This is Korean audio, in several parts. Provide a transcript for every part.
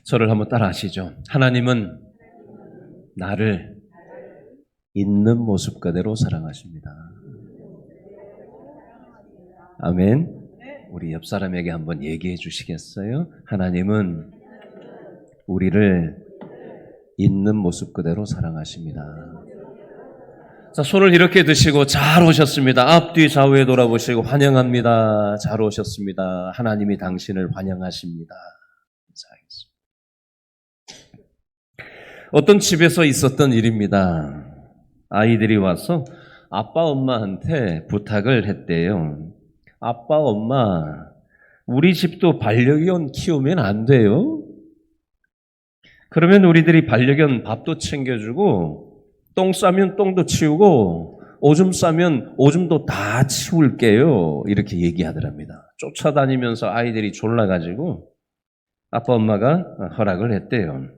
저를 한번 따라 하시죠. 하나님은 나를 있는 모습 그대로 사랑하십니다. 아멘. 우리 옆 사람에게 한번 얘기해 주시겠어요? 하나님은 우리를 있는 모습 그대로 사랑하십니다. 자, 손을 이렇게 드시고 잘 오셨습니다. 앞뒤 좌우에 돌아보시고 환영합니다. 잘 오셨습니다. 하나님이 당신을 환영하십니다. 어떤 집에서 있었던 일입니다. 아이들이 와서 아빠 엄마한테 부탁을 했대요. 아빠 엄마, 우리 집도 반려견 키우면 안 돼요? 그러면 우리들이 반려견 밥도 챙겨주고 똥 싸면 똥도 치우고 오줌 싸면 오줌도 다 치울게요. 이렇게 얘기하더랍니다. 쫓아다니면서 아이들이 졸라가지고 아빠 엄마가 허락을 했대요.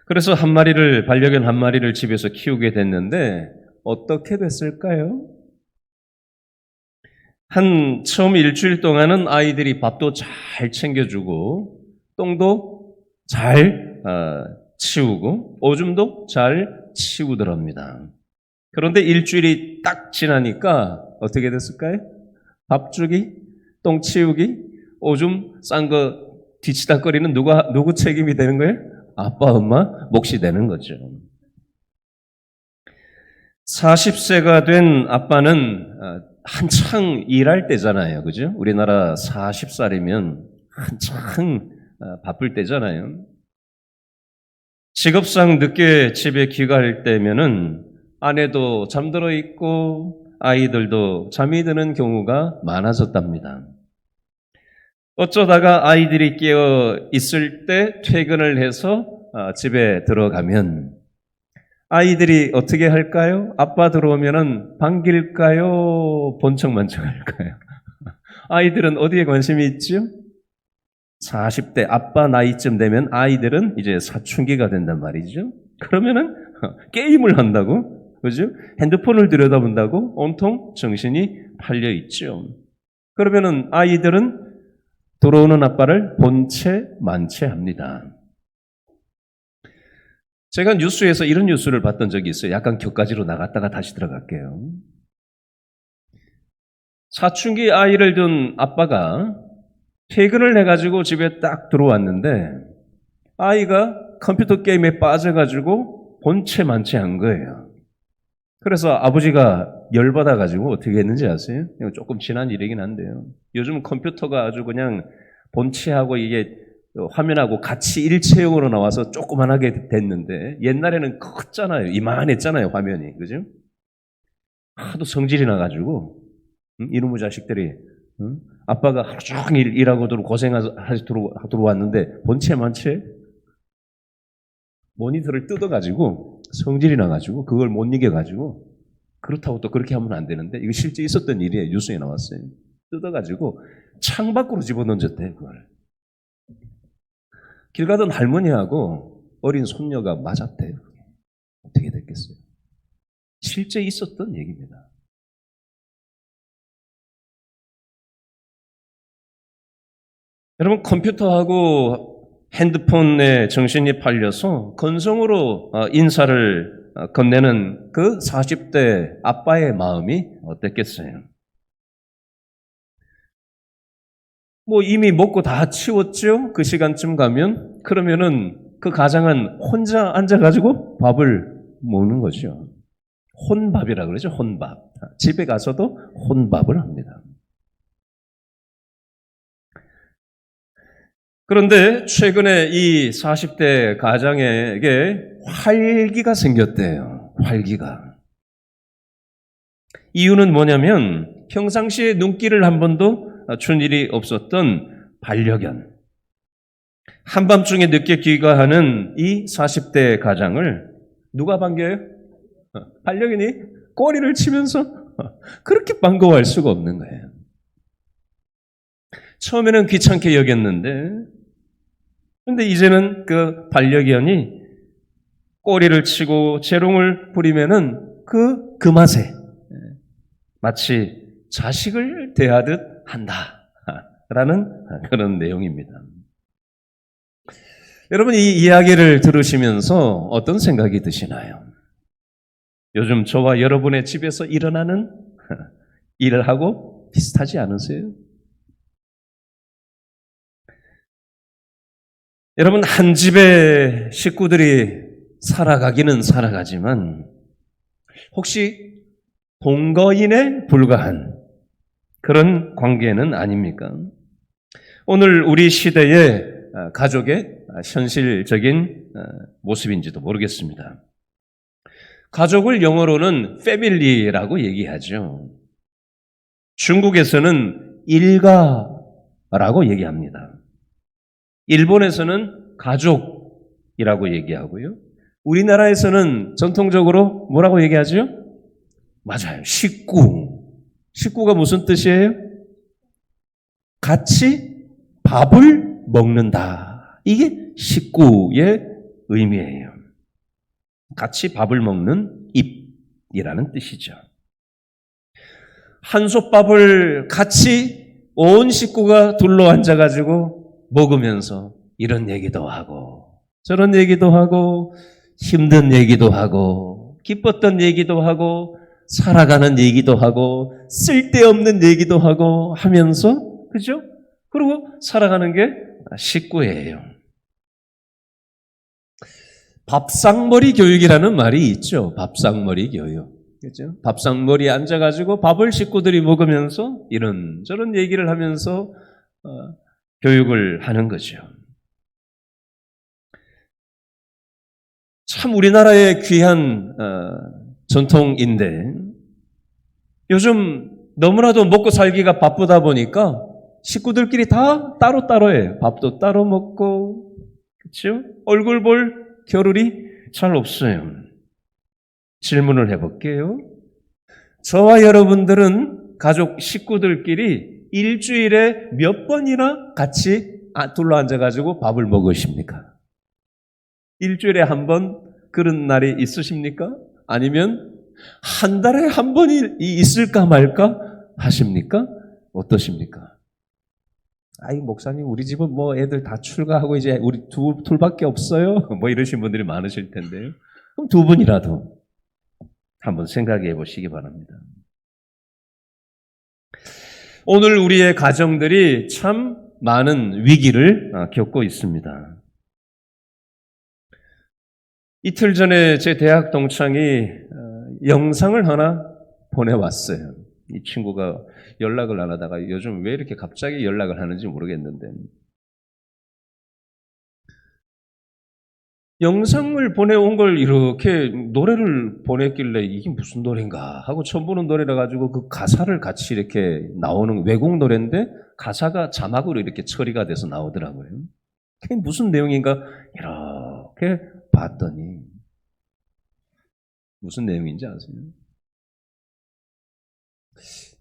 그래서 반려견 한 마리를 집에서 키우게 됐는데 어떻게 됐을까요? 처음 일주일 동안은 아이들이 밥도 잘 챙겨주고 똥도 잘 치우고 오줌도 잘 치우더랍니다. 그런데 일주일이 딱 지나니까 어떻게 됐을까요? 밥 주기, 똥 치우기, 오줌 싼 거 뒤치다거리는 누구 책임이 되는 거예요? 아빠, 엄마 몫이 되는 거죠. 40세가 된 아빠는 한창 일할 때잖아요. 그죠? 우리나라 40살이면 한창 바쁠 때잖아요. 직업상 늦게 집에 귀가할 때면은 아내도 잠들어 있고 아이들도 잠이 드는 경우가 많아졌답니다. 어쩌다가 아이들이 깨어 있을 때 퇴근을 해서 집에 들어가면 아이들이 어떻게 할까요? 아빠 들어오면은 반길까요? 본청만청할까요? 아이들은 어디에 관심이 있죠? 40대 아빠 나이쯤 되면 아이들은 이제 사춘기가 된단 말이죠. 그러면은 게임을 한다고, 그죠? 핸드폰을 들여다본다고 온통 정신이 팔려 있죠. 그러면은 아이들은 들어오는 아빠를 본체 만체합니다. 제가 뉴스에서 이런 뉴스를 봤던 적이 있어요. 약간 격가지로 나갔다가 다시 들어갈게요. 사춘기 아이를 둔 아빠가 퇴근을 해가지고 집에 딱 들어왔는데 아이가 컴퓨터 게임에 빠져가지고 본체 만체한 거예요. 그래서 아버지가 열받아가지고 어떻게 했는지 아세요? 이거 조금 지난 일이긴 한데요. 요즘 컴퓨터가 아주 그냥 본체하고 이게 화면하고 같이 일체형으로 나와서 조그만하게 됐는데 옛날에는 컸잖아요. 이만했잖아요, 화면이. 그죠? 하도 성질이 나가지고 이놈의 자식들이 아빠가 하루 종일 일하고 고생해서 들어왔는데 본체 만체 모니터를 뜯어가지고 성질이 나가지고 그걸 못 이겨가지고 그렇다고 또 그렇게 하면 안 되는데 이거 실제 있었던 일이에요. 뉴스에 나왔어요. 뜯어가지고 창 밖으로 집어던졌대 그걸. 길 가던 할머니하고 어린 손녀가 맞았대요. 어떻게 됐겠어요? 실제 있었던 얘기입니다. 여러분 컴퓨터하고 핸드폰에 정신이 팔려서 건성으로 인사를 건네는 그 40대 아빠의 마음이 어땠겠어요? 뭐 이미 먹고 다 치웠죠? 그 시간쯤 가면? 그러면은 그 가장은 혼자 앉아가지고 밥을 먹는 거죠. 혼밥이라 그러죠, 혼밥. 집에 가서도 혼밥을 합니다. 그런데 최근에 이 40대 가장에게 활기가 생겼대요. 활기가. 이유는 뭐냐면 평상시에 눈길을 한 번도 준 일이 없었던 반려견. 한밤중에 늦게 귀가하는 이 40대 가장을 누가 반겨요? 반려견이 꼬리를 치면서 그렇게 반가워할 수가 없는 거예요. 처음에는 귀찮게 여겼는데 그런데 이제는 그 반려견이 꼬리를 치고 재롱을 부리면은 그 맛에 마치 자식을 대하듯 한다라는 그런 내용입니다. 여러분, 이 이야기를 들으시면서 어떤 생각이 드시나요? 요즘 저와 여러분의 집에서 일어나는 일을 하고 비슷하지 않으세요? 여러분, 한 집의 식구들이 살아가기는 살아가지만 혹시 동거인에 불과한 그런 관계는 아닙니까? 오늘 우리 시대의 가족의 현실적인 모습인지도 모르겠습니다. 가족을 영어로는 패밀리라고 얘기하죠. 중국에서는 일가라고 얘기합니다. 일본에서는 가족이라고 얘기하고요. 우리나라에서는 전통적으로 뭐라고 얘기하죠? 맞아요. 식구. 식구가 무슨 뜻이에요? 같이 밥을 먹는다. 이게 식구의 의미예요. 같이 밥을 먹는 입이라는 뜻이죠. 한솥밥을 같이 온 식구가 둘러앉아가지고 먹으면서 이런 얘기도 하고 저런 얘기도 하고 힘든 얘기도 하고 기뻤던 얘기도 하고 살아가는 얘기도 하고 쓸데없는 얘기도 하고 하면서 그죠? 그리고 살아가는 게 식구예요. 밥상머리 교육이라는 말이 있죠. 밥상머리 교육. 그죠? 밥상머리에 앉아가지고 밥을 식구들이 먹으면서 이런저런 얘기를 하면서 교육을 하는 거죠. 참 우리나라의 귀한 전통인데 요즘 너무나도 먹고 살기가 바쁘다 보니까 식구들끼리 다 따로따로예요. 밥도 따로 먹고 그렇죠? 얼굴 볼 겨를이 잘 없어요. 질문을 해볼게요. 저와 여러분들은 가족 식구들끼리 일주일에 몇 번이나 같이 둘러앉아가지고 밥을 먹으십니까? 일주일에 한 번 그런 날이 있으십니까? 아니면 한 달에 한 번이 있을까 말까 하십니까? 어떠십니까? 아이, 목사님, 우리 집은 뭐 애들 다 출가하고 이제 우리 둘밖에 없어요? 뭐 이러신 분들이 많으실 텐데요. 그럼 두 분이라도 한번 생각해 보시기 바랍니다. 오늘 우리의 가정들이 참 많은 위기를 겪고 있습니다. 이틀 전에 제 대학 동창이 영상을 하나 보내왔어요. 이 친구가 연락을 안 하다가 요즘 왜 이렇게 갑자기 연락을 하는지 모르겠는데 영상을 보내온 걸 이렇게 노래를 보냈길래 이게 무슨 노래인가 하고 처음 보는 노래라 가지고 그 가사를 같이 이렇게 나오는 외국 노래인데 가사가 자막으로 이렇게 처리가 돼서 나오더라고요. 그게 무슨 내용인가 이렇게 봤더니 무슨 내용인지 아세요?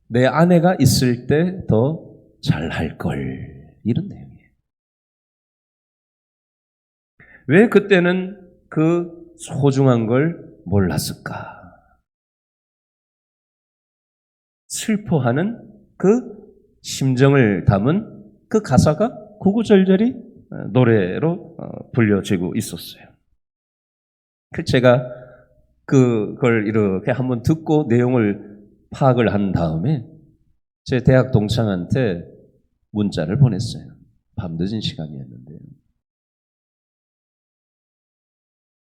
내 아내가 있을 때 더 잘할 걸 이런 내용이에요. 왜 그때는 그 소중한 걸 몰랐을까? 슬퍼하는 그 심정을 담은 그 가사가 구구절절히 노래로 불려지고 있었어요. 제가 그걸 이렇게 한번 듣고 내용을 파악을 한 다음에 제 대학 동창한테 문자를 보냈어요. 밤늦은 시간이었는데요.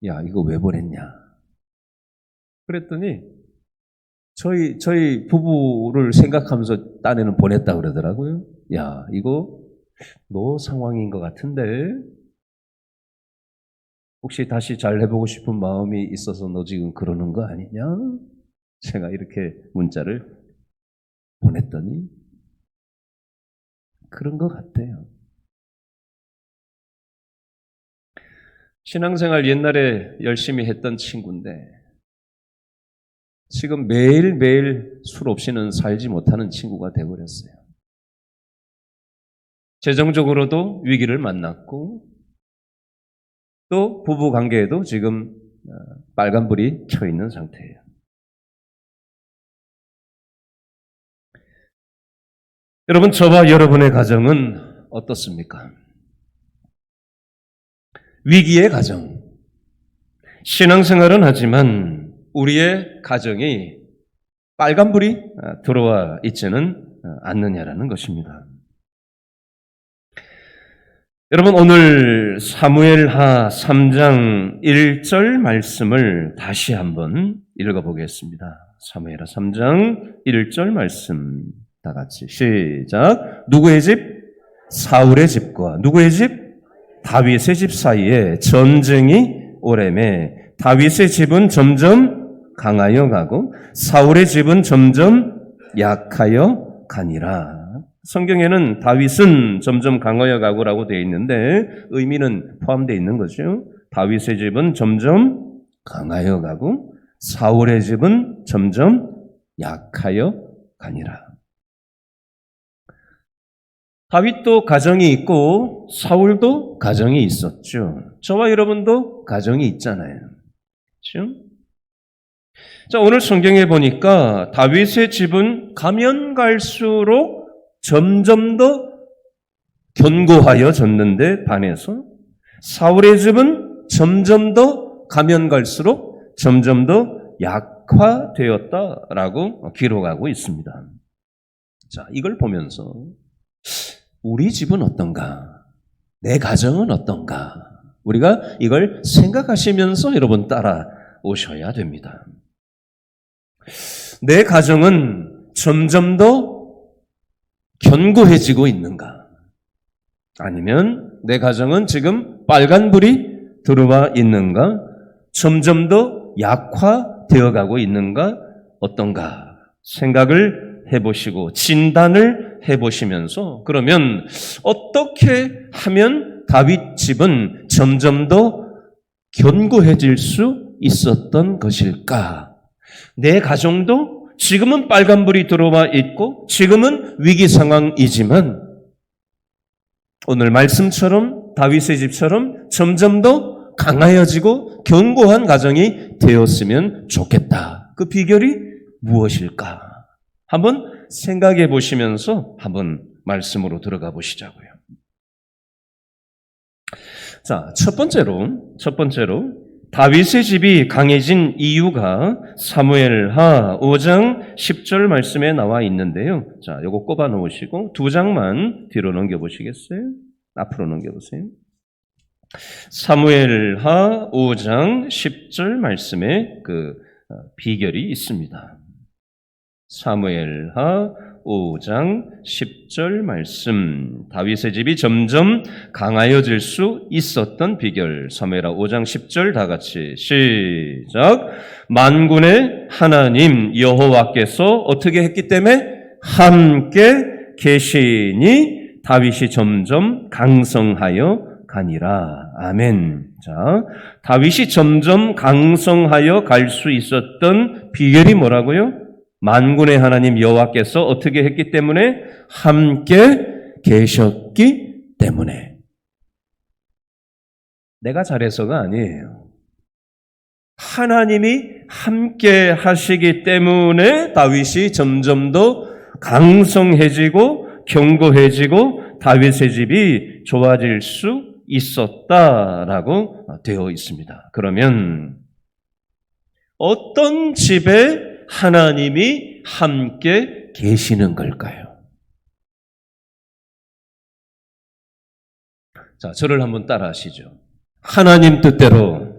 야, 이거 왜 보냈냐? 그랬더니 저희 부부를 생각하면서 딴에는 보냈다 그러더라고요. 야, 이거 너 상황인 것 같은데 혹시 다시 잘 해보고 싶은 마음이 있어서 너 지금 그러는 거 아니냐? 제가 이렇게 문자를 보냈더니 그런 것 같아요. 신앙생활 옛날에 열심히 했던 친구인데 지금 매일매일 술 없이는 살지 못하는 친구가 되어버렸어요. 재정적으로도 위기를 만났고 또 부부 관계에도 지금 빨간불이 켜 있는 상태예요. 여러분, 저와 여러분의 가정은 어떻습니까? 위기의 가정. 신앙생활은 하지만 우리의 가정이 빨간불이 들어와 있지는 않느냐라는 것입니다. 여러분, 오늘 사무엘하 3장 1절 말씀을 다시 한번 읽어보겠습니다. 사무엘하 3장 1절 말씀 다 같이 시작. 누구의 집? 사울의 집과 누구의 집? 다윗의 집 사이에 전쟁이 오래매 다윗의 집은 점점 강하여 가고 사울의 집은 점점 약하여 가니라. 성경에는 다윗은 점점 강하여 가고라고 되어 있는데 의미는 포함되어 있는 거죠. 다윗의 집은 점점 강하여 가고 사울의 집은 점점 약하여 가니라. 다윗도 가정이 있고 사울도 가정이 있었죠. 저와 여러분도 가정이 있잖아요. 그렇죠? 자, 오늘 성경에 보니까 다윗의 집은 가면 갈수록 점점 더 견고하여졌는데 반해서 사울의 집은 점점 더 가면 갈수록 점점 더 약화되었다라고 기록하고 있습니다. 자, 이걸 보면서 우리 집은 어떤가? 내 가정은 어떤가? 우리가 이걸 생각하시면서 여러분 따라오셔야 됩니다. 내 가정은 점점 더 견고해지고 있는가? 아니면 내 가정은 지금 빨간불이 들어와 있는가? 점점 더 약화되어 가고 있는가? 어떤가? 생각을 해보시고 진단을 해보시면서 그러면 어떻게 하면 다윗 집은 점점 더 견고해질 수 있었던 것일까? 내 가정도 지금은 빨간불이 들어와 있고 지금은 위기 상황이지만 오늘 말씀처럼 다윗의 집처럼 점점 더 강하여지고 견고한 가정이 되었으면 좋겠다. 그 비결이 무엇일까? 한번 생각해 보시면서 한번 말씀으로 들어가 보시자고요. 자, 첫 번째로 다윗의 집이 강해진 이유가 사무엘하 5장 10절 말씀에 나와 있는데요. 자, 요거 꼽아 놓으시고 두 장만 뒤로 넘겨 보시겠어요? 앞으로 넘겨 보세요. 사무엘하 5장 10절 말씀에 그 비결이 있습니다. 사무엘하 5장 10절 말씀, 다윗의 집이 점점 강하여질 수 있었던 비결. 사무엘하 5장 10절 다 같이 시작. 만군의 하나님 여호와께서 어떻게 했기 때문에 함께 계시니 다윗이 점점 강성하여 가니라. 아멘. 자, 다윗이 점점 강성하여 갈 수 있었던 비결이 뭐라고요? 만군의 하나님 여호와께서 어떻게 했기 때문에? 함께 계셨기 때문에. 내가 잘해서가 아니에요. 하나님이 함께 하시기 때문에 다윗이 점점 더 강성해지고 견고해지고 다윗의 집이 좋아질 수 있었다라고 되어 있습니다. 그러면 어떤 집에 하나님이 함께 계시는 걸까요? 자, 저를 한번 따라 하시죠. 하나님 뜻대로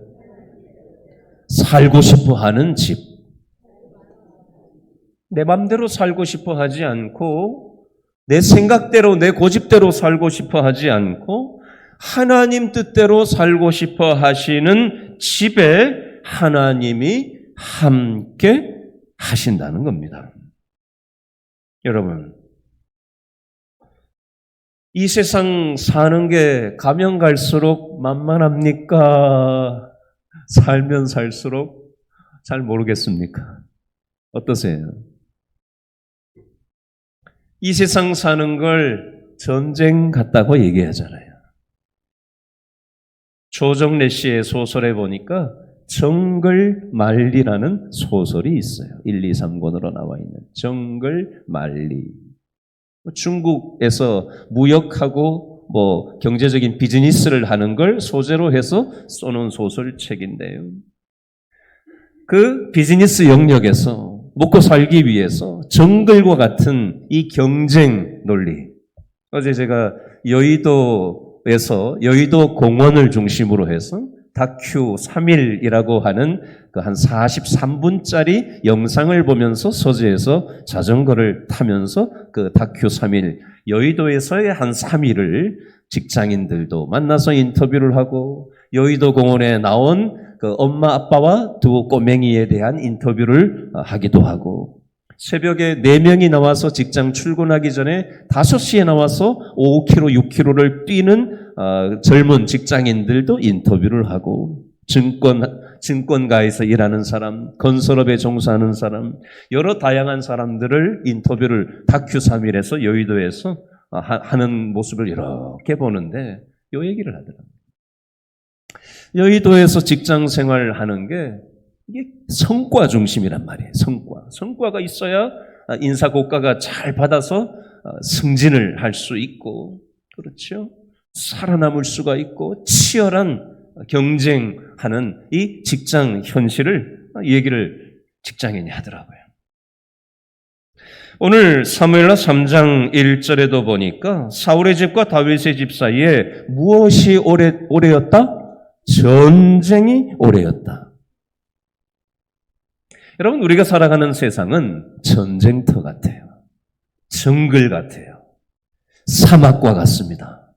살고 싶어 하는 집. 내 맘대로 살고 싶어 하지 않고 내 생각대로 내 고집대로 살고 싶어 하지 않고 하나님 뜻대로 살고 싶어 하시는 집에 하나님이 함께 하신다는 겁니다. 여러분, 이 세상 사는 게 가면 갈수록 만만합니까? 살면 살수록 잘 모르겠습니까? 어떠세요? 이 세상 사는 걸 전쟁 같다고 얘기하잖아요. 조정래 씨의 소설에 보니까 정글만리라는 소설이 있어요. 1, 2, 3권으로 나와 있는 정글만리. 중국에서 무역하고 뭐 경제적인 비즈니스를 하는 걸 소재로 해서 써놓은 소설책인데요. 그 비즈니스 영역에서 먹고 살기 위해서 정글과 같은 이 경쟁 논리. 어제 제가 여의도에서 여의도 공원을 중심으로 해서 다큐 3일이라고 하는 그 한 43분짜리 영상을 보면서 서재에서 자전거를 타면서 그 다큐 3일, 여의도에서의 한 3일을 직장인들도 만나서 인터뷰를 하고 여의도 공원에 나온 그 엄마 아빠와 두 꼬맹이에 대한 인터뷰를 하기도 하고 새벽에 4명이 나와서 직장 출근하기 전에 5시에 나와서 5km, 6km를 뛰는 젊은 직장인들도 인터뷰를 하고 증권가에서 일하는 사람, 건설업에 종사하는 사람, 여러 다양한 사람들을 인터뷰를 다큐 3일에서 여의도에서 하는 모습을 이렇게 보는데 요 얘기를 하더라고요. 여의도에서 직장 생활하는 게 이게 성과 중심이란 말이에요. 성과가 있어야 인사고과가 잘 받아서 승진을 할 수 있고, 그렇죠? 살아남을 수가 있고 치열한 경쟁하는 이 직장 현실을 얘기를 직장인이 하더라고요. 오늘 사무엘하 3장 1절에도 보니까 사울의 집과 다윗의 집 사이에 무엇이 오래였다? 전쟁이 오래였다. 여러분, 우리가 살아가는 세상은 전쟁터 같아요. 정글 같아요. 사막과 같습니다.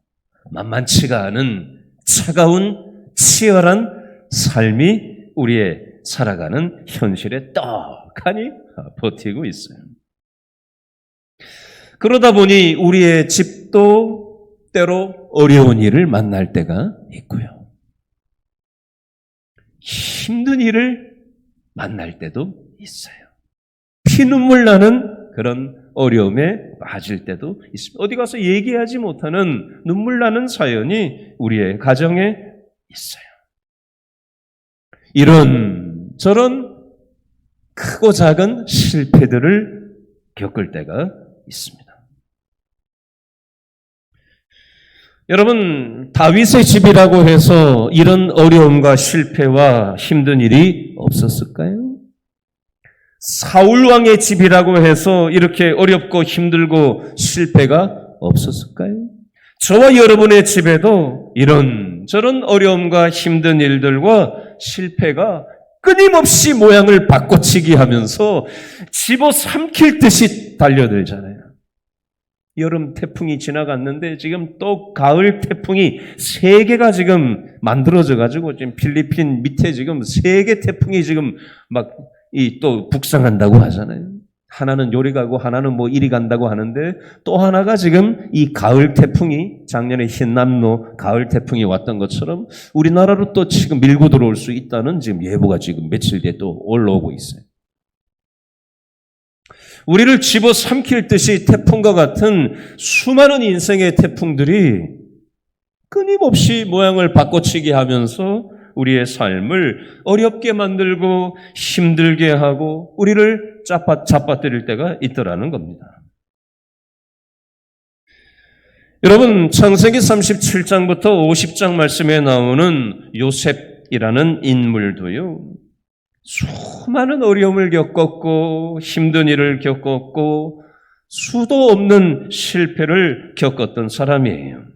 만만치가 않은 차가운 치열한 삶이 우리의 살아가는 현실에 떡하니 버티고 있어요. 그러다 보니 우리의 집도 때로 어려운 일을 만날 때가 있고요. 힘든 일을 만날 때도 있어요. 피눈물 나는 그런 어려움에 빠질 때도 있습니다. 어디 가서 얘기하지 못하는 눈물 나는 사연이 우리의 가정에 있어요. 이런 저런 크고 작은 실패들을 겪을 때가 있습니다. 여러분, 다윗의 집이라고 해서 이런 어려움과 실패와 힘든 일이 없었을까요? 사울 왕의 집이라고 해서 이렇게 어렵고 힘들고 실패가 없었을까요? 저와 여러분의 집에도 이런 저런 어려움과 힘든 일들과 실패가 끊임없이 모양을 바꿔치기 하면서 집어삼킬 듯이 달려들잖아요. 여름 태풍이 지나갔는데 지금 또 가을 태풍이 3개가 지금 만들어져 가지고 지금 필리핀 밑에 지금 3개 태풍이 지금 막 또 북상한다고 하잖아요. 하나는 요리 가고 하나는 뭐 이리 간다고 하는데 또 하나가 지금 이 가을 태풍이 작년에 흰남노 가을 태풍이 왔던 것처럼 우리나라로 또 지금 밀고 들어올 수 있다는 지금 예보가 지금 며칠 뒤에 또 올라오고 있어요. 우리를 집어삼킬 듯이 태풍과 같은 수많은 인생의 태풍들이 끊임없이 모양을 바꿔치기 하면서 우리의 삶을 어렵게 만들고 힘들게 하고 우리를 잡아뜨릴 때가 있더라는 겁니다. 여러분, 창세기 37장부터 50장 말씀에 나오는 요셉이라는 인물도요, 수많은 어려움을 겪었고 힘든 일을 겪었고 수도 없는 실패를 겪었던 사람이에요.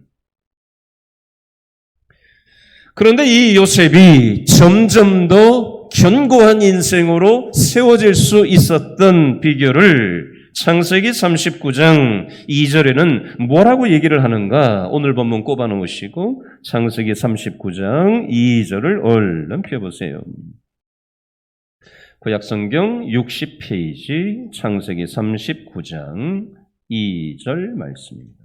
그런데 이 요셉이 점점 더 견고한 인생으로 세워질 수 있었던 비결을 창세기 39장 2절에는 뭐라고 얘기를 하는가? 오늘 본문 꼽아 놓으시고 창세기 39장 2절을 얼른 펴보세요. 구약성경 60페이지 창세기 39장 2절 말씀입니다.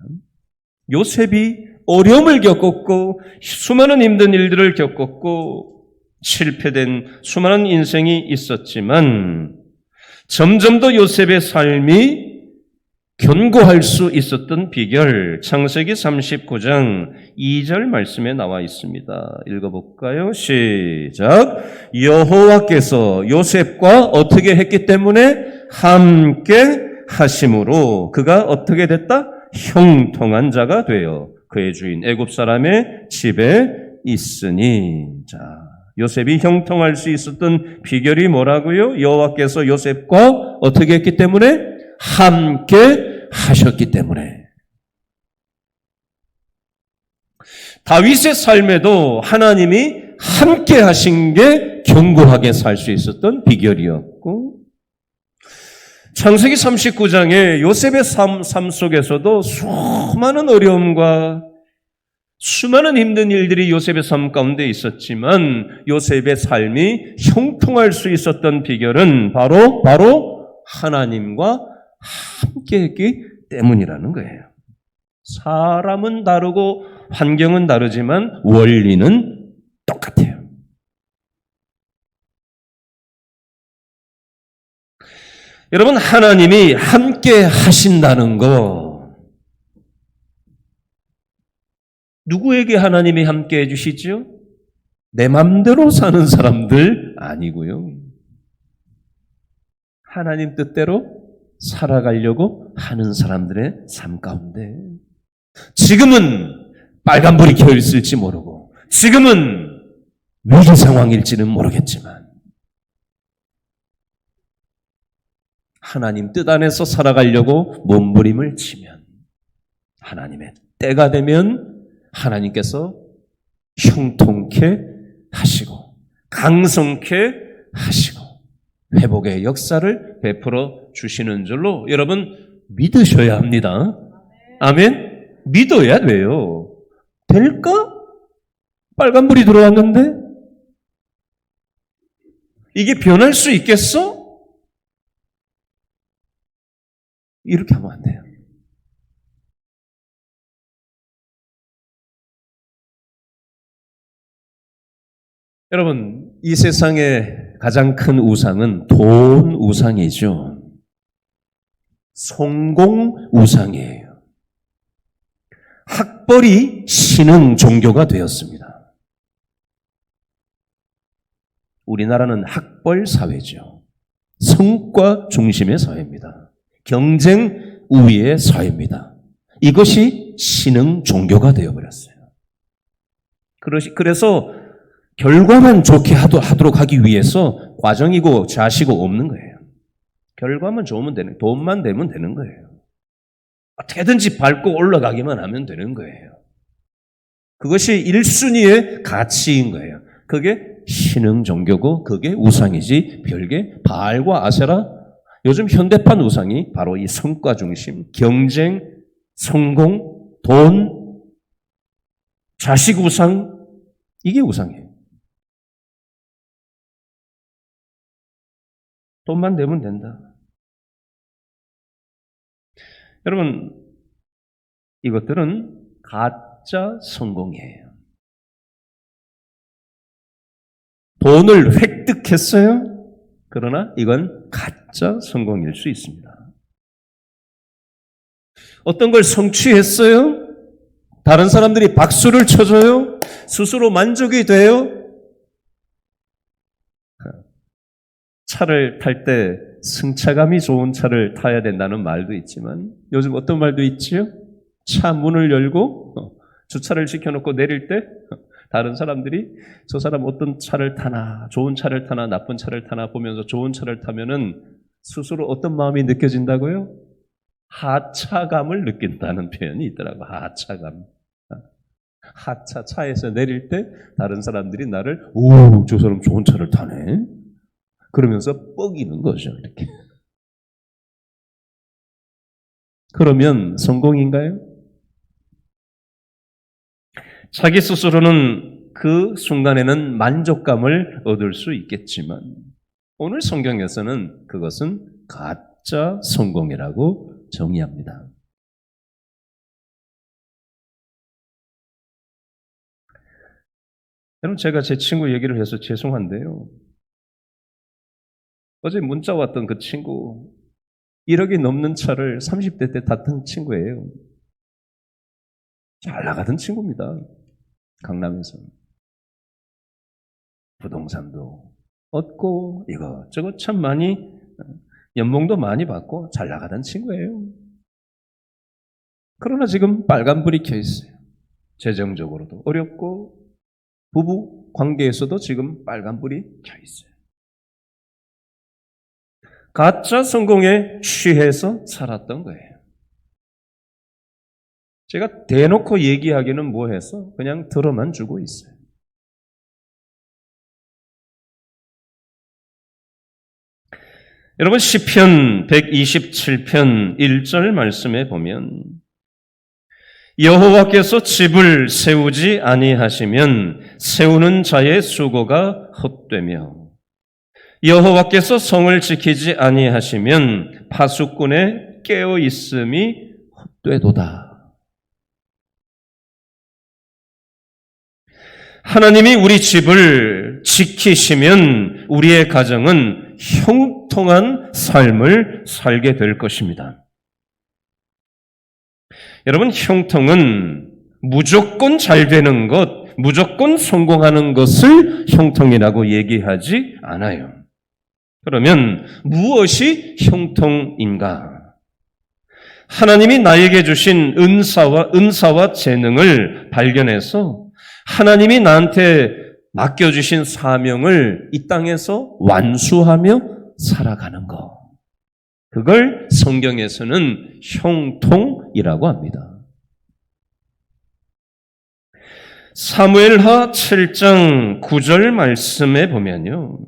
요셉이 어려움을 겪었고 수많은 힘든 일들을 겪었고 실패된 수많은 인생이 있었지만 점점 더 요셉의 삶이 견고할 수 있었던 비결 창세기 39장 2절 말씀에 나와 있습니다. 읽어볼까요? 시작. 여호와께서 요셉과 어떻게 했기 때문에 함께 하심으로 그가 어떻게 됐다? 형통한 자가 되어 그의 주인 애굽 사람의 집에 있으니. 자, 요셉이 형통할 수 있었던 비결이 뭐라고요? 여호와께서 요셉과 어떻게 했기 때문에? 함께 하셨기 때문에. 다윗의 삶에도 하나님이 함께 하신 게 견고하게 살 수 있었던 비결이었고, 창세기 39장에 요셉의 삶 속에서도 수많은 어려움과 수많은 힘든 일들이 요셉의 삶 가운데 있었지만 요셉의 삶이 형통할 수 있었던 비결은 바로 하나님과 함께했기 때문이라는 거예요. 사람은 다르고 환경은 다르지만 원리는 똑같아요. 여러분, 하나님이 함께 하신다는 거, 누구에게 하나님이 함께 해주시죠? 내 맘대로 사는 사람들 아니고요. 하나님 뜻대로 살아가려고 하는 사람들의 삶 가운데, 지금은 빨간불이 켜 있을지 모르고, 지금은 위기 상황일지는 모르겠지만, 하나님 뜻 안에서 살아가려고 몸부림을 치면 하나님의 때가 되면 하나님께서 형통케 하시고 강성케 하시고 회복의 역사를 베풀어 주시는 줄로 여러분 믿으셔야 합니다. 아멘? 믿어야 돼요. 될까? 빨간불이 들어왔는데? 이게 변할 수 있겠어? 이렇게 하면 안 돼요. 여러분, 이 세상의 가장 큰 우상은 돈 우상이죠. 성공 우상이에요. 학벌이 신흥 종교가 되었습니다. 우리나라는 학벌 사회죠. 성과 중심의 사회입니다. 경쟁 우위의 사회입니다. 이것이 신흥 종교가 되어버렸어요. 그래서 결과만 좋게 하도록 하기 위해서 과정이고 자시고 없는 거예요. 결과만 좋으면 되는, 돈만 되면 되는 거예요. 어떻게든지 밟고 올라가기만 하면 되는 거예요. 그것이 1순위의 가치인 거예요. 그게 신흥 종교고 그게 우상이지 별개 바알과 아세라, 요즘 현대판 우상이 바로 이 성과 중심, 경쟁, 성공, 돈, 자식 우상, 이게 우상이에요. 돈만 되면 된다. 여러분, 이것들은 가짜 성공이에요. 돈을 획득했어요. 그러나 이건 가짜 성공일 수 있습니다. 어떤 걸 성취했어요? 다른 사람들이 박수를 쳐줘요? 스스로 만족이 돼요? 차를 탈 때 승차감이 좋은 차를 타야 된다는 말도 있지만 요즘 어떤 말도 있지요? 차 문을 열고 주차를 시켜놓고 내릴 때 다른 사람들이 저 사람 어떤 차를 타나, 좋은 차를 타나, 나쁜 차를 타나 보면서 좋은 차를 타면은 스스로 어떤 마음이 느껴진다고요? 하차감을 느낀다는 표현이 있더라고요. 하차감. 하차, 차에서 내릴 때 다른 사람들이 나를 오, 저 사람 좋은 차를 타네. 그러면서 뻐기는 거죠. 이렇게. 그러면 성공인가요? 자기 스스로는 그 순간에는 만족감을 얻을 수 있겠지만 오늘 성경에서는 그것은 가짜 성공이라고 정의합니다. 여러분, 제가 제 친구 얘기를 해서 죄송한데요. 어제 문자 왔던 그 친구 1억이 넘는 차를 30대 때 탔던 친구예요. 잘 나가던 친구입니다. 강남에서. 부동산도 얻고 이것저것 참 많이 연봉도 많이 받고 잘 나가던 친구예요. 그러나 지금 빨간불이 켜 있어요. 재정적으로도 어렵고 부부 관계에서도 지금 빨간불이 켜 있어요. 가짜 성공에 취해서 살았던 거예요. 제가 대놓고 얘기하기는 뭐해서 그냥 들어만 주고 있어요. 여러분 시편 127편 1절 말씀에 보면 여호와께서 집을 세우지 아니하시면 세우는 자의 수고가 헛되며 여호와께서 성을 지키지 아니하시면 파수꾼의 깨어 있음이 헛되도다. 하나님이 우리 집을 지키시면 우리의 가정은 형통한 삶을 살게 될 것입니다. 여러분, 형통은 무조건 잘 되는 것, 무조건 성공하는 것을 형통이라고 얘기하지 않아요. 그러면 무엇이 형통인가? 하나님이 나에게 주신 은사와 재능을 발견해서 하나님이 나한테 맡겨주신 사명을 이 땅에서 완수하며 살아가는 것. 그걸 성경에서는 형통이라고 합니다. 사무엘하 7장 9절 말씀에 보면요.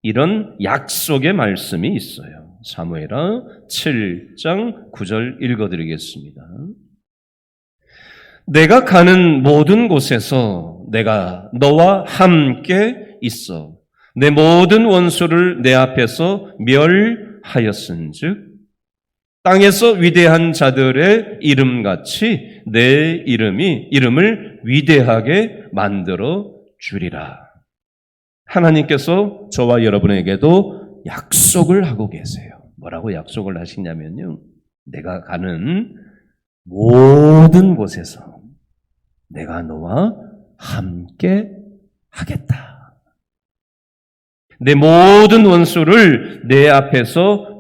이런 약속의 말씀이 있어요. 사무엘하 7장 9절 읽어드리겠습니다. 내가 가는 모든 곳에서 내가 너와 함께 있어 내 모든 원수를 내 앞에서 멸하였은즉 땅에서 위대한 자들의 이름같이 내 이름을 위대하게 만들어 주리라. 하나님께서 저와 여러분에게도 약속을 하고 계세요. 뭐라고 약속을 하시냐면요. 내가 가는 모든 곳에서 내가 너와 함께 하겠다. 내 모든 원수를 내 앞에서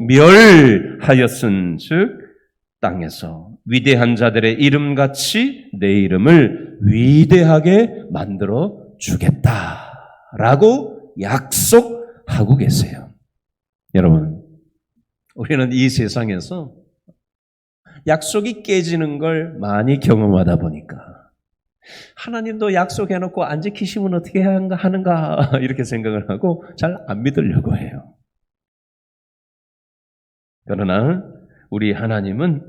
멸하였은즉 땅에서 위대한 자들의 이름같이 내 이름을 위대하게 만들어 주겠다라고 약속하고 계세요. 여러분, 우리는 이 세상에서 약속이 깨지는 걸 많이 경험하다 보니까 하나님도 약속해놓고 안 지키시면 어떻게 하는가 이렇게 생각을 하고 잘 안 믿으려고 해요. 그러나 우리 하나님은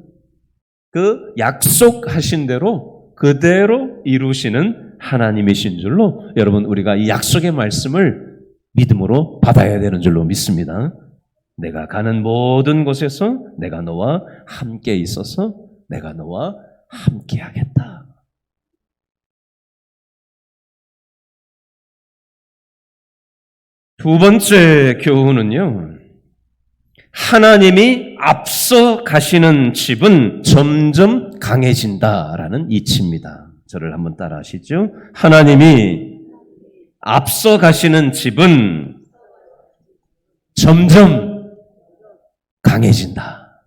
그 약속하신 대로 그대로 이루시는 하나님이신 줄로 여러분 우리가 이 약속의 말씀을 믿음으로 받아야 되는 줄로 믿습니다. 내가 가는 모든 곳에서 내가 너와 함께 있어서 내가 너와 함께 하겠다. 두 번째 교훈은요. 하나님이 앞서 가시는 집은 점점 강해진다라는 이치입니다. 저를 한번 따라 하시죠. 하나님이 앞서 가시는 집은 점점 강해진다.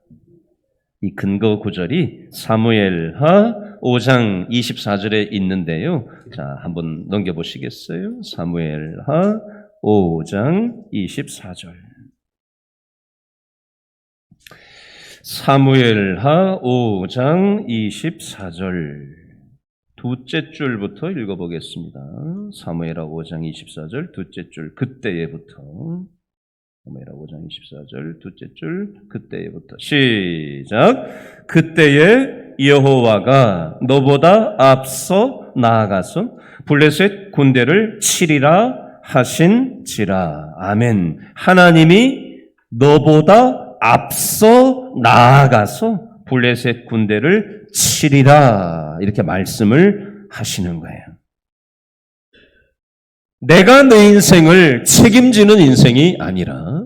이 근거 구절이 사무엘하 5장 24절에 있는데요. 자, 한번 넘겨보시겠어요? 사무엘하 5장 24절. 사무엘하 5장 24절 두째 줄부터 읽어보겠습니다. 사무엘하 5장 24절 두째 줄 그때에부터 사무엘하 5장 24절 두째 줄 그때에부터 시작. 그때에 여호와가 너보다 앞서 나아가서 블레셋 군대를 치리라 하신지라. 아멘. 하나님이 너보다 앞서 나아가서 블레셋 군대를 치리라 이렇게 말씀을 하시는 거예요. 내가 내 인생을 책임지는 인생이 아니라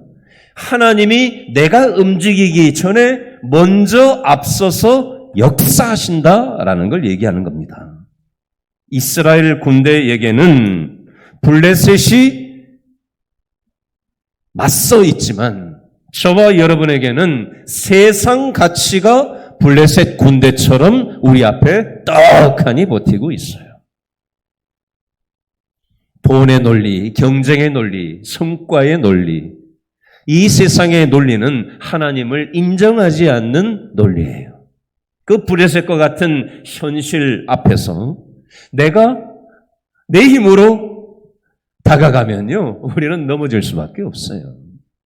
하나님이 내가 움직이기 전에 먼저 앞서서 역사하신다라는 걸 얘기하는 겁니다. 이스라엘 군대에게는 블레셋이 맞서 있지만 저와 여러분에게는 세상 가치가 블레셋 군대처럼 우리 앞에 떡하니 버티고 있어요. 돈의 논리, 경쟁의 논리, 성과의 논리, 이 세상의 논리는 하나님을 인정하지 않는 논리예요. 그 블레셋과 같은 현실 앞에서 내가 내 힘으로 다가가면요, 우리는 넘어질 수밖에 없어요.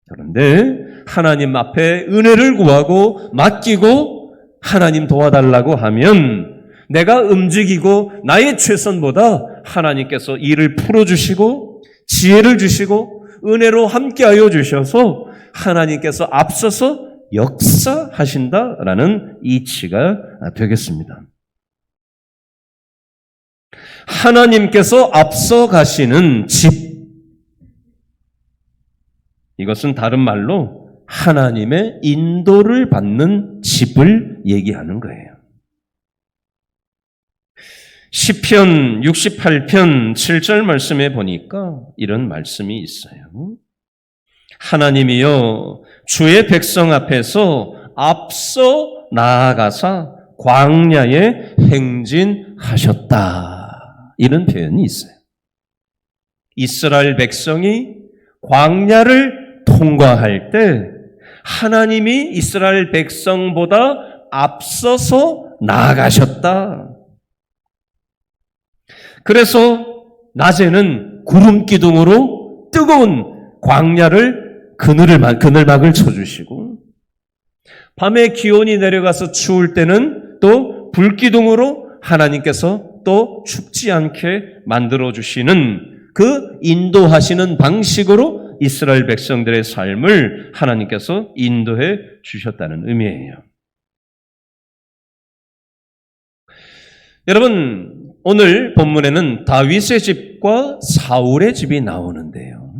그런데 하나님 앞에 은혜를 구하고 맡기고 하나님 도와달라고 하면 내가 움직이고 나의 최선보다 하나님께서 일을 풀어주시고 지혜를 주시고 은혜로 함께하여 주셔서 하나님께서 앞서서 역사하신다라는 이치가 되겠습니다. 하나님께서 앞서 가시는 집, 이것은 다른 말로 하나님의 인도를 받는 집을 얘기하는 거예요. 시편 68편 7절 말씀에 보니까 이런 말씀이 있어요. 하나님이여 주의 백성 앞에서 앞서 나아가사 광야에 행진하셨다. 이런 표현이 있어요. 이스라엘 백성이 광야를 통과할 때 하나님이 이스라엘 백성보다 앞서서 나아가셨다. 그래서 낮에는 구름 기둥으로 뜨거운 광야를 그늘막을 쳐주시고 밤에 기온이 내려가서 추울 때는 또 불기둥으로 하나님께서 또 춥지 않게 만들어주시는 그 인도하시는 방식으로 이스라엘 백성들의 삶을 하나님께서 인도해 주셨다는 의미예요. 여러분, 오늘 본문에는 다윗의 집과 사울의 집이 나오는데요.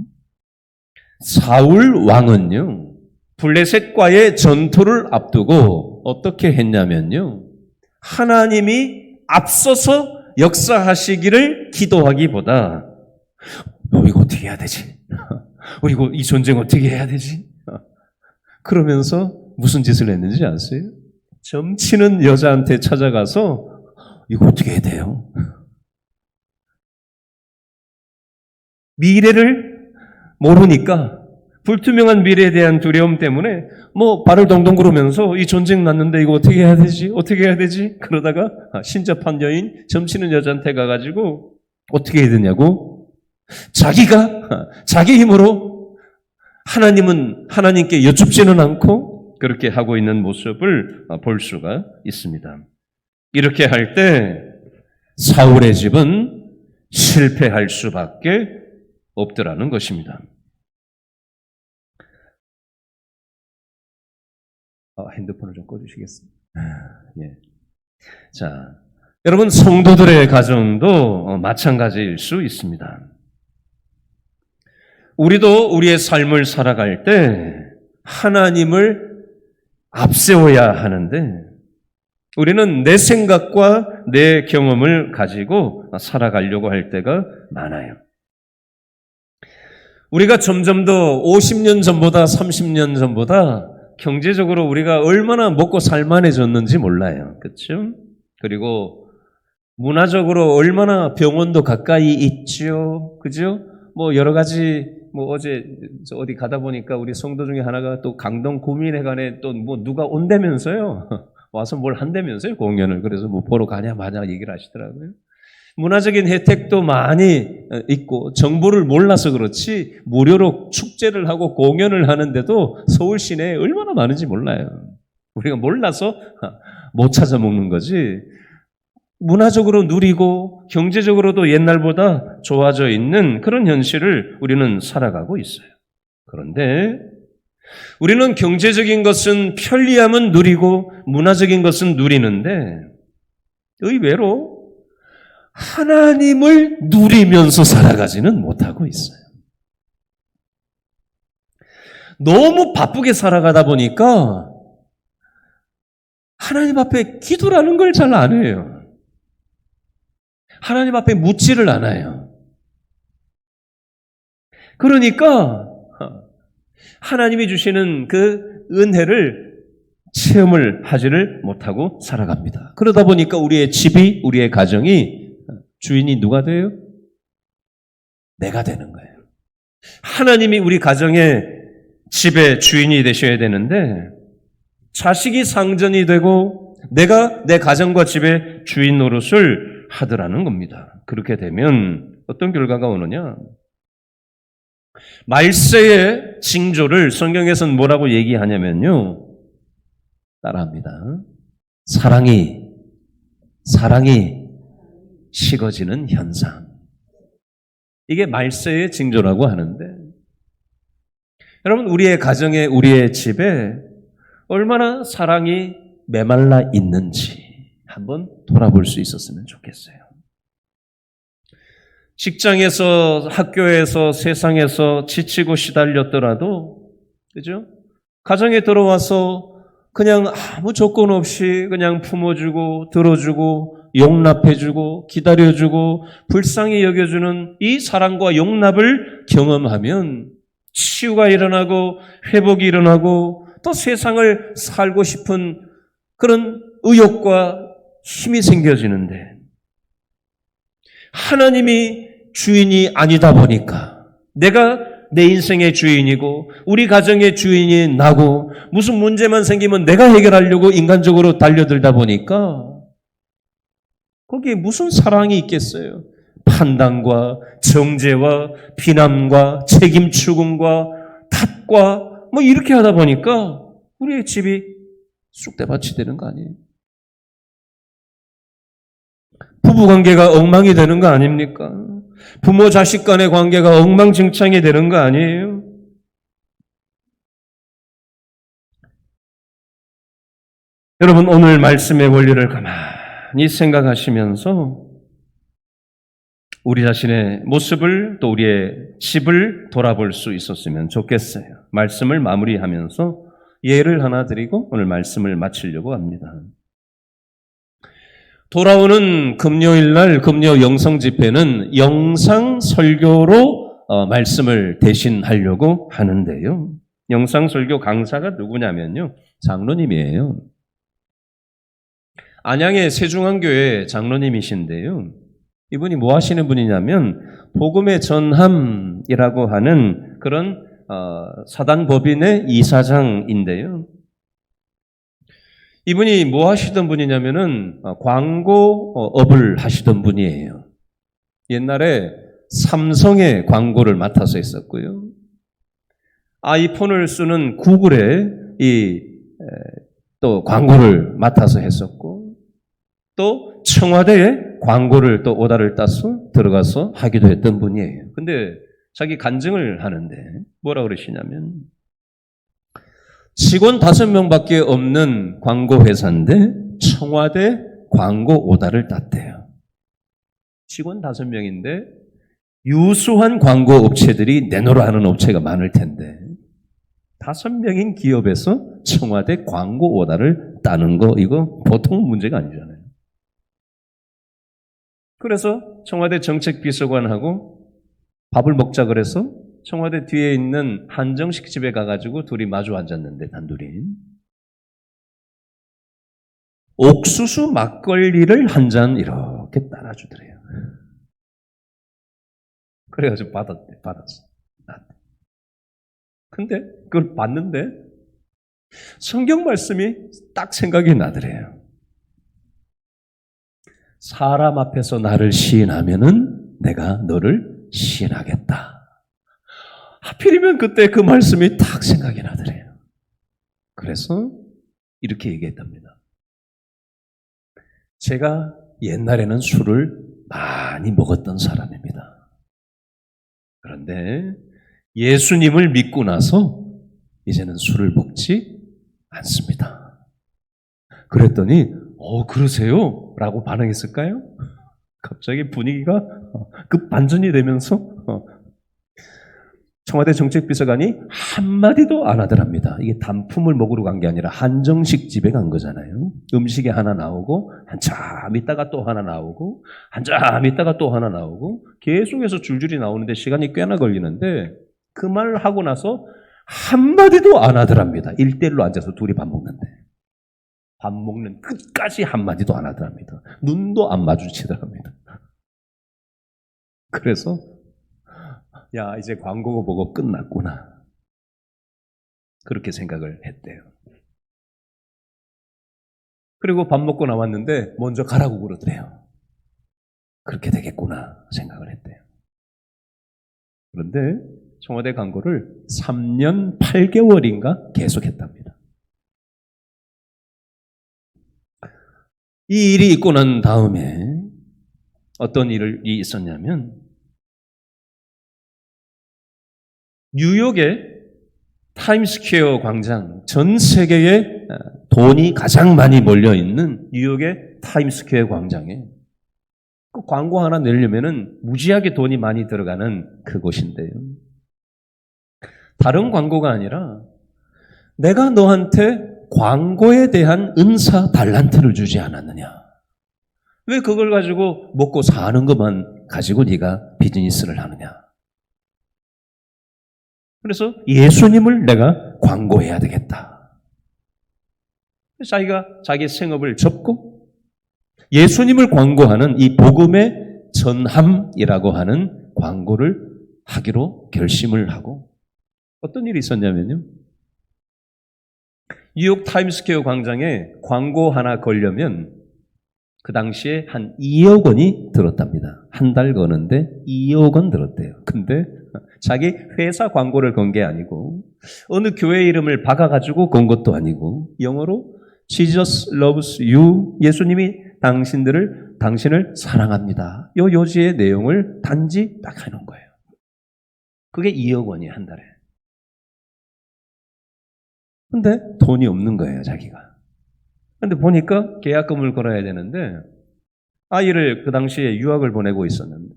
사울 왕은요, 블레셋과의 전투를 앞두고 어떻게 했냐면요, 하나님이 앞서서 역사하시기를 기도하기보다 이거 어떻게 해야 되지? 이거 이 전쟁 어떻게 해야 되지? 그러면서 무슨 짓을 했는지 아세요? 점치는 여자한테 찾아가서 이거 어떻게 해야 돼요? 미래를 모르니까 불투명한 미래에 대한 두려움 때문에 발을 동동 구르면서 이 전쟁 났는데 이거 어떻게 해야 되지? 어떻게 해야 되지? 그러다가 신접한 여인, 점치는 여자한테 가가지고 어떻게 해야 되냐고? 자기가 자기 힘으로 하나님께 여쭙지는 않고 그렇게 하고 있는 모습을 볼 수가 있습니다. 이렇게 할 때 사울의 집은 실패할 수밖에 없더라는 것입니다. 핸드폰을 좀 꺼주시겠습니다. 예. 자, 여러분, 성도들의 가정도 마찬가지일 수 있습니다. 우리도 우리의 삶을 살아갈 때 하나님을 앞세워야 하는데 우리는 내 생각과 내 경험을 가지고 살아가려고 할 때가 많아요. 우리가 점점 더 50년 전보다 30년 전보다 경제적으로 우리가 얼마나 먹고 살만해졌는지 몰라요. 그렇죠? 그리고 문화적으로 얼마나 병원도 가까이 있죠. 그죠? 여러 가지 어제 어디 가다 보니까 우리 성도 중에 하나가 또 강동 구민회관에 또 누가 온다면서요. 와서 뭘 한다면서요, 공연을. 그래서 보러 가냐 마냐 얘기를 하시더라고요. 문화적인 혜택도 많이 있고 정보를 몰라서 그렇지 무료로 축제를 하고 공연을 하는데도 서울 시내에 얼마나 많은지 몰라요. 우리가 몰라서 못 찾아 먹는 거지. 문화적으로 누리고 경제적으로도 옛날보다 좋아져 있는 그런 현실을 우리는 살아가고 있어요. 그런데 우리는 경제적인 것은 편리함은 누리고 문화적인 것은 누리는데 의외로 하나님을 누리면서 살아가지는 못하고 있어요. 너무 바쁘게 살아가다 보니까 하나님 앞에 기도라는 걸 잘 안 해요. 하나님 앞에 묻지를 않아요. 그러니까 하나님이 주시는 그 은혜를 체험을 하지를 못하고 살아갑니다. 그러다 보니까 우리의 집이, 우리의 가정이 주인이 누가 돼요? 내가 되는 거예요. 하나님이 우리 가정의 집의 주인이 되셔야 되는데 자식이 상전이 되고 내가 내 가정과 집의 주인 노릇을 하더라는 겁니다. 그렇게 되면 어떤 결과가 오느냐? 말세의 징조를 성경에서는 뭐라고 얘기하냐면요. 따라합니다. 사랑이 식어지는 현상. 이게 말세의 징조라고 하는데 여러분 우리의 가정에 우리의 집에 얼마나 사랑이 메말라 있는지 한번 돌아볼 수 있었으면 좋겠어요. 직장에서 학교에서 세상에서 지치고 시달렸더라도 그죠? 가정에 들어와서 그냥 아무 조건 없이 그냥 품어주고 들어주고 용납해주고 기다려주고 불쌍히 여겨주는 이 사랑과 용납을 경험하면 치유가 일어나고 회복이 일어나고 또 세상을 살고 싶은 그런 의욕과 힘이 생겨지는데 하나님이 주인이 아니다 보니까 내가 내 인생의 주인이고 우리 가정의 주인이 나고 무슨 문제만 생기면 내가 해결하려고 인간적으로 달려들다 보니까 거기에 무슨 사랑이 있겠어요? 판단과 정죄와 비난과 책임 추궁과 탓과 뭐 이렇게 하다 보니까 우리의 집이 쑥대밭이 되는 거 아니에요? 부부관계가 엉망이 되는 거 아닙니까? 부모 자식 간의 관계가 엉망진창이 되는 거 아니에요? 여러분 오늘 말씀의 원리를 가만히 생각하시면서 우리 자신의 모습을 또 우리의 집을 돌아볼 수 있었으면 좋겠어요. 말씀을 마무리하면서 예를 하나 드리고 오늘 말씀을 마치려고 합니다. 돌아오는 금요일 날 금요 영성 집회는 영상 설교로 말씀을 대신하려고 하는데요. 영상 설교 강사가 누구냐면요. 장로님이에요. 안양의 세중앙교회 장로님이신데요. 이분이 뭐 하시는 분이냐면 복음의 전함이라고 하는 그런 사단법인의 이사장인데요. 이분이 뭐 하시던 분이냐면은 광고업을 하시던 분이에요. 옛날에 삼성의 광고를 맡아서 했었고요. 아이폰을 쓰는 구글에 또 광고를 맡아서 했었고 또 청와대에 광고를 또 오다를 따서 들어가서 하기도 했던 분이에요. 근데 자기 간증을 하는데 뭐라 그러시냐면 직원 5명밖에 없는 광고 회사인데 청와대 광고 오다를 땄대요. 직원 5명인데 유수한 광고 업체들이 내놓으라 하는 업체가 많을 텐데 5명인 기업에서 청와대 광고 오다를 따는 거 이거 보통 문제가 아니잖아요. 그래서 청와대 정책비서관하고 밥을 먹자 그래서 청와대 뒤에 있는 한정식 집에 가가지고 둘이 마주 앉았는데 단둘이 옥수수 막걸리를 한 잔 이렇게 따라주더래요. 그래가지고 받았어. 근데 그걸 봤는데 성경 말씀이 딱 생각이 나더래요. 사람 앞에서 나를 시인하면은 내가 너를 시인하겠다. 하필이면 그때 그 말씀이 딱 생각이 나더래요. 그래서 이렇게 얘기했답니다. 제가 옛날에는 술을 많이 먹었던 사람입니다. 그런데 예수님을 믿고 나서 이제는 술을 먹지 않습니다. 그랬더니 그러세요? 라고 반응했을까요? 갑자기 분위기가 급반전이 되면서 청와대 정책비서관이 한마디도 안 하더랍니다. 이게 단품을 먹으러 간 게 아니라 한정식 집에 간 거잖아요. 음식이 하나 나오고 한참 있다가 또 하나 나오고 한참 있다가 또 하나 나오고 계속해서 줄줄이 나오는데 시간이 꽤나 걸리는데 그 말을 하고 나서 한마디도 안 하더랍니다. 1대1로 앉아서 둘이 밥 먹는데. 밥 먹는 끝까지 한마디도 안 하더랍니다. 눈도 안 마주치더랍니다. 그래서 야, 이제 광고 보고 끝났구나. 그렇게 생각을 했대요. 그리고 밥 먹고 나왔는데 먼저 가라고 그러더래요. 그렇게 되겠구나 생각을 했대요. 그런데 청와대 광고를 3년 8개월인가 계속했답니다. 이 일이 있고 난 다음에 어떤 일이 있었냐면 뉴욕의 타임스퀘어 광장, 전 세계에 돈이 가장 많이 몰려있는 뉴욕의 타임스퀘어 광장에 그 광고 하나 내려면은 무지하게 돈이 많이 들어가는 그곳인데요. 다른 광고가 아니라 내가 너한테 광고에 대한 은사 달란트를 주지 않았느냐. 왜 그걸 가지고 먹고 사는 것만 가지고 네가 비즈니스를 하느냐. 그래서 예수님을 내가 광고해야 되겠다. 자기가 자기 생업을 접고 예수님을 광고하는 이 복음의 전함이라고 하는 광고를 하기로 결심을 하고 어떤 일이 있었냐면요. 뉴욕 타임스퀘어 광장에 광고 하나 걸려면 그 당시에 한 2억 원이 들었답니다. 한 달 거는데 2억 원 들었대요. 근데 자기 회사 광고를 건 게 아니고 어느 교회 이름을 박아가지고 건 것도 아니고 영어로 Jesus loves you. 예수님이 당신을 사랑합니다. 요 요지의 내용을 단지 딱 해놓은 거예요. 그게 2억 원이에요. 한 달에. 근데 돈이 없는 거예요. 자기가. 근데 보니까 계약금을 걸어야 되는데 아이를 그 당시에 유학을 보내고 있었는데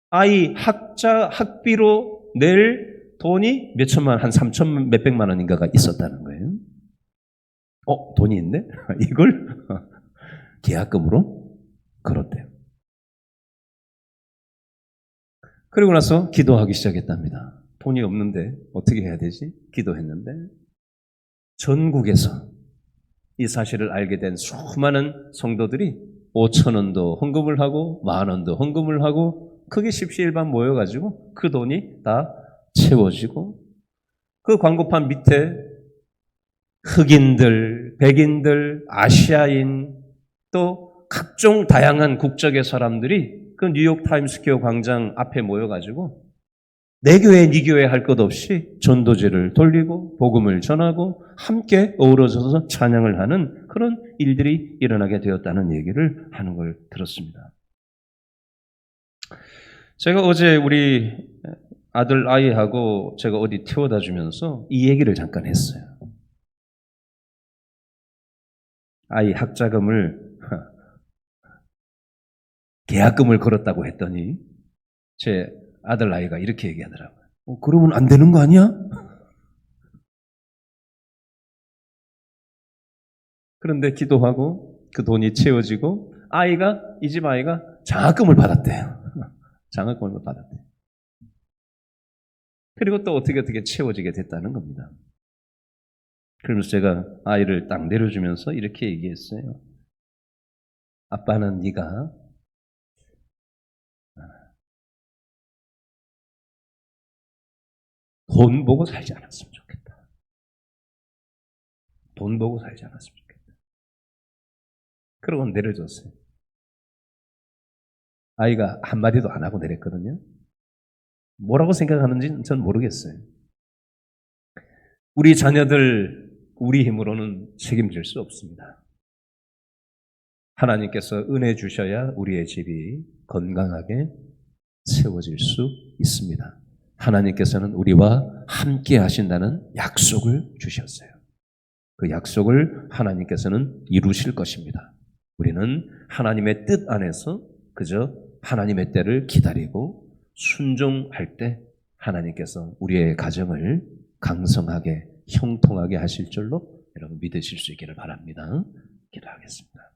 아이 학비로 낼 돈이 몇 천만, 한 3천 몇백만 원인가가 있었다는 거예요. 돈이 있네? 이걸 계약금으로 걸었대요. 그리고 나서 기도하기 시작했답니다. 돈이 없는데 어떻게 해야 되지? 기도했는데 전국에서 이 사실을 알게 된 수많은 성도들이 5천 원도 헌금을 하고 10,000원도 헌금을 하고 크게 십시일반 모여가지고 그 돈이 다 채워지고 그 광고판 밑에 흑인들, 백인들, 아시아인 또 각종 다양한 국적의 사람들이 그 뉴욕 타임스퀘어 광장 앞에 모여가지고 내 교회, 네 교회 할 것 없이 전도제를 돌리고 복음을 전하고 함께 어우러져서 찬양을 하는 그런 일들이 일어나게 되었다는 얘기를 하는 걸 들었습니다. 제가 어제 우리 아들 아이하고 제가 어디 태워다 주면서 이 얘기를 잠깐 했어요. 아이 학자금을 계약금을 걸었다고 했더니 제 아들 아이가 이렇게 얘기하더라고요. 그러면 안 되는 거 아니야? 그런데 기도하고 그 돈이 채워지고 이 집 아이가 장학금을 받았대요. 장학금을 받았대요. 그리고 또 어떻게 채워지게 됐다는 겁니다. 그러면서 제가 아이를 딱 내려주면서 이렇게 얘기했어요. 아빠는 네가 돈 보고 살지 않았으면 좋겠다. 돈 보고 살지 않았으면 좋겠다. 그러고 내려줬어요. 아이가 한마디도 안 하고 내렸거든요. 뭐라고 생각하는지는 전 모르겠어요. 우리 자녀들, 우리 힘으로는 책임질 수 없습니다. 하나님께서 은혜 주셔야 우리의 집이 건강하게 세워질 수 있습니다. 하나님께서는 우리와 함께 하신다는 약속을 주셨어요. 그 약속을 하나님께서는 이루실 것입니다. 우리는 하나님의 뜻 안에서 그저 하나님의 때를 기다리고 순종할 때 하나님께서 우리의 가정을 강성하게 형통하게 하실 줄로 여러분 믿으실 수 있기를 바랍니다. 기도하겠습니다.